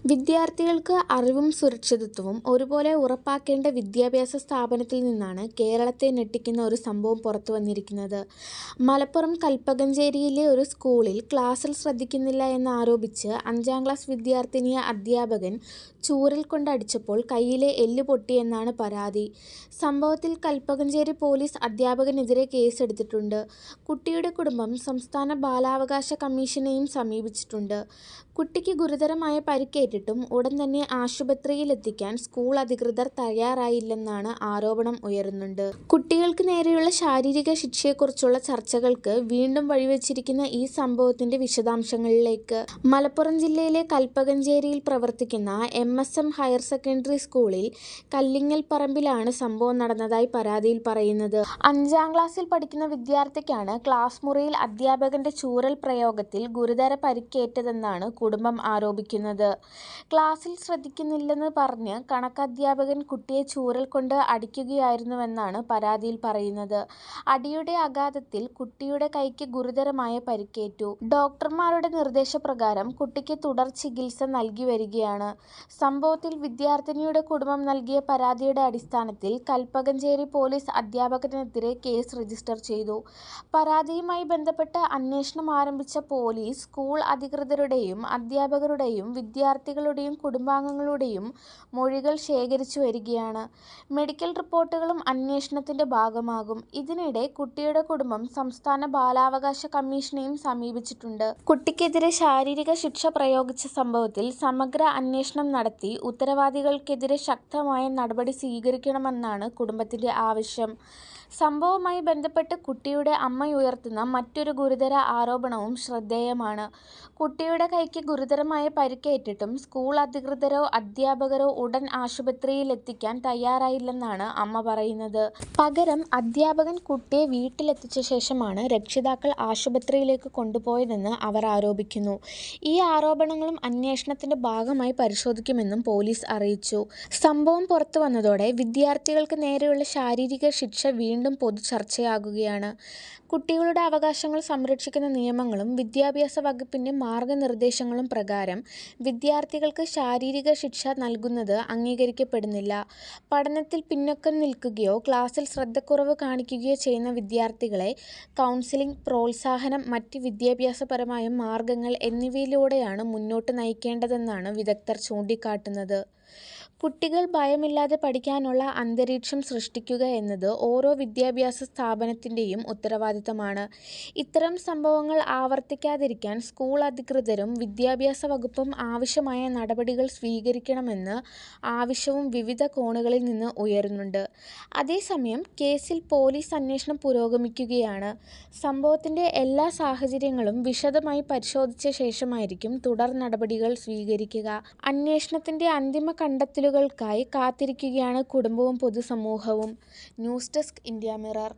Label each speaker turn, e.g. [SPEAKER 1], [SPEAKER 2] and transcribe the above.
[SPEAKER 1] വിദ്യാർത്ഥികൾക്ക് അറിവും സുരക്ഷിതത്വവും ഒരുപോലെ ഉറപ്പാക്കേണ്ട വിദ്യാഭ്യാസ സ്ഥാപനത്തിൽ നിന്നാണ് കേരളത്തെ ഞെട്ടിക്കുന്ന ഒരു സംഭവം പുറത്തുവന്നിരിക്കുന്നത്. മലപ്പുറം കൽപ്പകഞ്ചേരിയിലെ ഒരു സ്കൂളിൽ ക്ലാസ്സിൽ ശ്രദ്ധിക്കുന്നില്ല എന്നാരോപിച്ച് 5ാം ക്ലാസ് വിദ്യാർത്ഥിനിയെ അധ്യാപകൻ ചൂരൽ കൊണ്ടടിച്ചപ്പോൾ കൈയിലെ എല്ല് പൊട്ടിയെന്നാണ് പരാതി. സംഭവത്തിൽ കൽപ്പകഞ്ചേരി പോലീസ് അധ്യാപകനെതിരെ കേസെടുത്തിട്ടുണ്ട്. കുട്ടിയുടെ കുടുംബം സംസ്ഥാന ബാലാവകാശ കമ്മീഷനെയും സമീപിച്ചിട്ടുണ്ട്. കുട്ടിക്ക് ഗുരുതരമായ പരിക്കേറ്റിട്ടും ഉടൻ തന്നെ ആശുപത്രിയിലെത്തിക്കാൻ സ്കൂൾ അധികൃതർ തയ്യാറായില്ലെന്നാണ് ആരോപണം ഉയരുന്നുണ്ട്. കുട്ടികൾക്ക് നേരെയുള്ള ശാരീരിക ശിക്ഷയെക്കുറിച്ചുള്ള ചർച്ചകൾക്ക് വീണ്ടും വഴിവെച്ചിരിക്കുന്ന ഈ സംഭവത്തിന്റെ വിശദാംശങ്ങളിലേക്ക്. മലപ്പുറം ജില്ലയിലെ കൽപ്പകഞ്ചേരിയിൽ പ്രവർത്തിക്കുന്ന MSM ഹയർ സെക്കൻഡറി സ്കൂളിൽ കല്ലിങ്ങൽ പറമ്പിലാണ് സംഭവം നടന്നതായി പരാതിയിൽ പറയുന്നത്. 5ാം ക്ലാസ്സിൽ പഠിക്കുന്ന വിദ്യാർത്ഥിക്കാണ് ക്ലാസ് മുറിയിൽ അധ്യാപകന്റെ ചൂരൽ പ്രയോഗത്തിൽ ഗുരുതര പരിക്കേറ്റതെന്നാണ് കുടുംബം ആരോപിക്കുന്നത്. ക്ലാസ്സിൽ ശ്രദ്ധിക്കുന്നില്ലെന്ന് പറഞ്ഞ് കണക്കധ്യാപകൻ കുട്ടിയെ ചൂരൽ കൊണ്ട് അടിക്കുകയായിരുന്നുവെന്നാണ് പരാതിയിൽ പറയുന്നത്. അടിയുടെ ആഘാതത്തിൽ കുട്ടിയുടെ കൈക്ക് ഗുരുതരമായ പരിക്കേറ്റു. ഡോക്ടർമാരുടെ നിർദ്ദേശപ്രകാരം കുട്ടിക്ക് തുടർ ചികിത്സ നൽകി വരികയാണ്. സംഭവത്തിൽ വിദ്യാർത്ഥിനിയുടെ കുടുംബം നൽകിയ പരാതിയുടെ അടിസ്ഥാനത്തിൽ കൽപ്പകഞ്ചേരി പോലീസ് അധ്യാപകനെതിരെ കേസ് രജിസ്റ്റർ ചെയ്തു. പരാതിയുമായി ബന്ധപ്പെട്ട് അന്വേഷണം ആരംഭിച്ച പോലീസ് സ്കൂൾ അധികൃതരുടെയും അധ്യാപകരുടെയും വിദ്യാർത്ഥികളുടെയും കുടുംബാംഗങ്ങളുടെയും മൊഴികൾ ശേഖരിച്ചു വരികയാണ്. മെഡിക്കൽ റിപ്പോർട്ടുകളും അന്വേഷണത്തിന്റെ ഭാഗമാകും. ഇതിനിടെ കുട്ടിയുടെ കുടുംബം സംസ്ഥാന ബാലാവകാശ കമ്മീഷനെയും സമീപിച്ചിട്ടുണ്ട്. കുട്ടിക്കെതിരെ ശാരീരിക ശിക്ഷ പ്രയോഗിച്ച സംഭവത്തിൽ സമഗ്ര അന്വേഷണം നടത്തി ഉത്തരവാദികൾക്കെതിരെ ശക്തമായ നടപടി സ്വീകരിക്കണമെന്നാണ് കുടുംബത്തിന്റെ ആവശ്യം. സംഭവവുമായി ബന്ധപ്പെട്ട് കുട്ടിയുടെ അമ്മയുയർത്തുന്ന മറ്റൊരു ഗുരുതര ആരോപണവും ശ്രദ്ധേയമാണ്. കുട്ടിയുടെ കൈക്ക് ഗുരുതരമായ പരിക്കേറ്റിട്ടും സ്കൂൾ അധികൃതരോ അധ്യാപകരോ ഉടൻ ആശുപത്രിയിലെത്തിക്കാൻ തയ്യാറായില്ലെന്നാണ് അമ്മ പറയുന്നത്. പകരം അധ്യാപകൻ കുട്ടിയെ വീട്ടിലെത്തിച്ച ശേഷമാണ് രക്ഷിതാക്കൾ ആശുപത്രിയിലേക്ക് കൊണ്ടുപോയതെന്ന് അവർ ആരോപിക്കുന്നു. ഈ ആരോപണങ്ങളും അന്വേഷണത്തിന്റെ ഭാഗമായി പരിശോധിക്കുമെന്നും പോലീസ് അറിയിച്ചു. സംഭവം പുറത്തുവന്നതോടെ വിദ്യാർത്ഥികൾക്ക് നേരെയുള്ള ശാരീരിക ശിക്ഷ വീണ്ടും പൊതുചർച്ചയാകുകയാണ്. കുട്ടികളുടെ അവകാശങ്ങൾ സംരക്ഷിക്കുന്ന നിയമങ്ങളും വിദ്യാഭ്യാസ വകുപ്പിന്റെ മാർഗനിർദ്ദേശങ്ങളും പ്രകാരം വിദ്യാർത്ഥികൾക്ക് ശാരീരിക ശിക്ഷ നൽകുന്നത് അംഗീകരിക്കപ്പെടുന്നില്ല. പഠനത്തിൽ പിന്നോക്കം നിൽക്കുകയോ ക്ലാസ്സിൽ ശ്രദ്ധക്കുറവ് കാണിക്കുകയോ ചെയ്യുന്ന വിദ്യാർത്ഥികളെ കൗൺസിലിംഗ്, പ്രോത്സാഹനം, മറ്റ് വിദ്യാഭ്യാസപരമായ മാർഗങ്ങൾ എന്നിവയിലൂടെയാണ് മുന്നോട്ട് നയിക്കേണ്ടതെന്നാണ് വിദഗ്ധർ ചൂണ്ടിക്കാട്ടുന്നത്. കുട്ടികൾ ഭയമില്ലാതെ പഠിക്കാനുള്ള അന്തരീക്ഷം സൃഷ്ടിക്കുക എന്നത് ഓരോ വിദ്യാഭ്യാസ സ്ഥാപനത്തിന്റെയും ഉത്തരവാദിത്തമാണ്. ഇത്തരം സംഭവങ്ങൾ ആവർത്തിക്കാതിരിക്കാൻ സ്കൂൾ അധികൃതരും വിദ്യാഭ്യാസ വകുപ്പും ആവശ്യമായ നടപടികൾ സ്വീകരിക്കണമെന്ന് ആവശ്യവും വിവിധ കോണുകളിൽ നിന്ന് ഉയരുന്നുണ്ട്. അതേസമയം കേസിൽ പോലീസ് അന്വേഷണം പുരോഗമിക്കുകയാണ്. സംഭവത്തിന്റെ എല്ലാ സാഹചര്യങ്ങളും വിശദമായി പരിശോധിച്ച ശേഷമായിരിക്കും തുടർ നടപടികൾ സ്വീകരിക്കുക. അന്വേഷണത്തിന്റെ അന്തിമ കണ്ടെത്തലുകൾക്കായി കാത്തിരിക്കുകയാണ് കുടുംബവും പൊതുസമൂഹവും. News desk, India mirror.